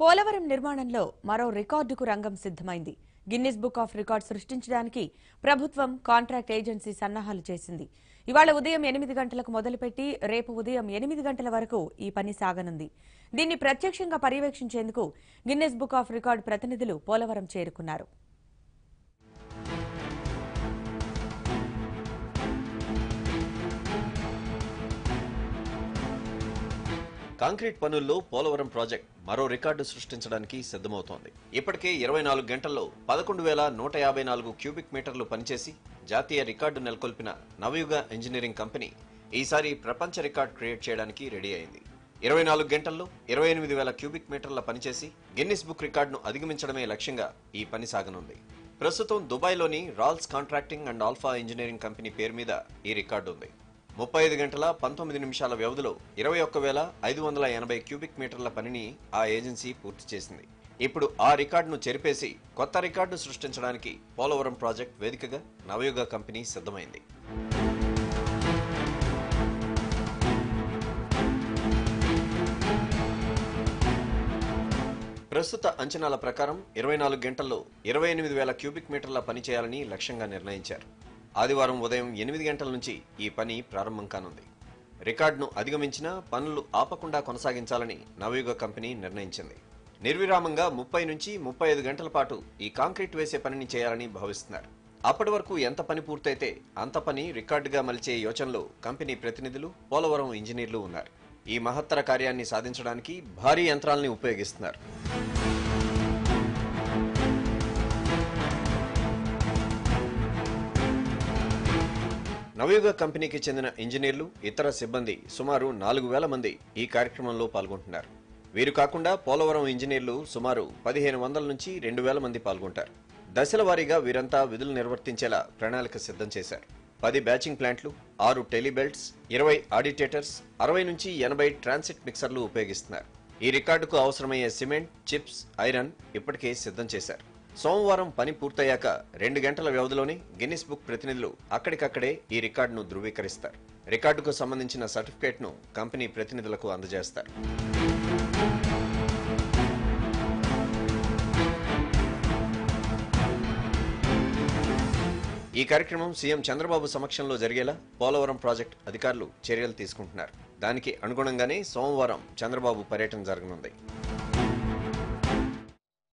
పోలవరం నిర్మాణంలో మరో రికార్డుకు రంగం సిద్ధమైంది. గిన్నిస్ బుక్ ఆఫ్ రికార్డ్స్ సృష్టించడానికి ప్రభుత్వం కాంట్రాక్ట్ ఏజెన్సీ సన్నాహాలు చేసింది. ఇవాళ ఉదయం 8 గంటలకు మొదలుపెట్టి రేపు ఉదయం 8 గంటల వరకు ఈ పని సాగనుంది. దీన్ని ప్రత్యక్షంగా పర్యవేక్షించేందుకు గిన్నిస్ బుక్ ఆఫ్ రికార్డ్ ప్రతినిధులు పోలవరం చేరుకున్నారు. కాంక్రీట్ పనుల్లో పోలవరం ప్రాజెక్ట్ మరో రికార్డు సృష్టించడానికి సిద్ధమవుతోంది. ఇప్పటికే 24 గంటల్లో 11,154 క్యూబిక్ మీటర్లు పనిచేసి జాతీయ రికార్డు నెలకొల్పిన నవయుగ ఇంజనీరింగ్ కంపెనీ ఈసారి ప్రపంచ రికార్డు క్రియేట్ చేయడానికి రెడీ అయింది. 24 గంటల్లో 28,000 క్యూబిక్ మీటర్ల పనిచేసి గిన్నిస్ బుక్ రికార్డును అధిగమించడమే లక్ష్యంగా ఈ పని సాగనుంది. ప్రస్తుతం దుబాయ్లోని Rals contracting and Alpha engineering company పేరు మీద ఈ రికార్డు ఉంది. 35 గంటల 19 నిమిషాల వ్యవధిలో 21,580 క్యూబిక్ మీటర్ల పనిని ఆ ఏజెన్సీ పూర్తి చేసింది. ఇప్పుడు ఆ రికార్డును చెరిపేసి కొత్త రికార్డు సృష్టించడానికి పోలవరం ప్రాజెక్ట్ వేదికగా నవయుగ కంపెనీ సిద్ధమైంది. ప్రస్తుత అంచనాల ప్రకారం 24 గంటల్లో 28,000 క్యూబిక్ మీటర్ల పని చేయాలని లక్ష్యంగా నిర్ణయించారు. ఆదివారం ఉదయం 8 గంటల నుంచి ఈ పని ప్రారంభం కానుంది. రికార్డును అధిగమించినా పనులు ఆపకుండా కొనసాగించాలని నవయుగ కంపెనీ నిర్ణయించింది. నిర్విరామంగా 30 నుంచి 35 గంటల పాటు ఈ కాంక్రీట్ వేసే పనిని చేయాలని భావిస్తున్నారు. అప్పటి వరకు ఎంత పని పూర్తయితే అంత పని రికార్డుగా మలిచే యోచనలో కంపెనీ ప్రతినిధులు, పోలవరం ఇంజనీర్లు ఉన్నారు. ఈ మహత్తర కార్యాన్ని సాధించడానికి భారీ యంత్రాల్ని ఉపయోగిస్తున్నారు. నవయుగ కంపెనీకి చెందిన ఇంజనీర్లు, ఇతర సిబ్బంది సుమారు 4,000 మంది ఈ కార్యక్రమంలో పాల్గొంటున్నారు. వీరు కాకుండా పోలవరం ఇంజనీర్లు సుమారు 1,500 నుంచి 2,000 మంది పాల్గొంటారు. దశల వారీగా వీరంతా విధులు నిర్వర్తించేలా ప్రణాళిక సిద్ధం చేశారు. 10 బ్యాచింగ్ ప్లాంట్లు, 6 టెలిబెల్ట్స్, 20 ఆడిటేటర్స్, 60 నుంచి 80 ట్రాన్సిట్ మిక్సర్లు ఉపయోగిస్తున్నారు. ఈ రికార్డుకు అవసరమయ్యే సిమెంట్, చిప్స్, ఐరన్ ఇప్పటికే సిద్ధం చేశారు. సోమవారం పని పూర్తయ్యాక 2 గంటల వ్యవధిలోనే గిన్నిస్ బుక్ ప్రతినిధులు అక్కడికక్కడే ఈ రికార్డును ధృవీకరిస్తారు. రికార్డుకు సంబంధించిన సర్టిఫికేట్ను కంపెనీ ప్రతినిధులకు అందజేస్తారు. ఈ కార్యక్రమం సీఎం చంద్రబాబు సమక్షంలో జరిగేలా పోలవరం ప్రాజెక్టు అధికారులు చర్యలు తీసుకుంటున్నారు. దానికి అనుగుణంగానే సోమవారం చంద్రబాబు పర్యటన జరగనుంది.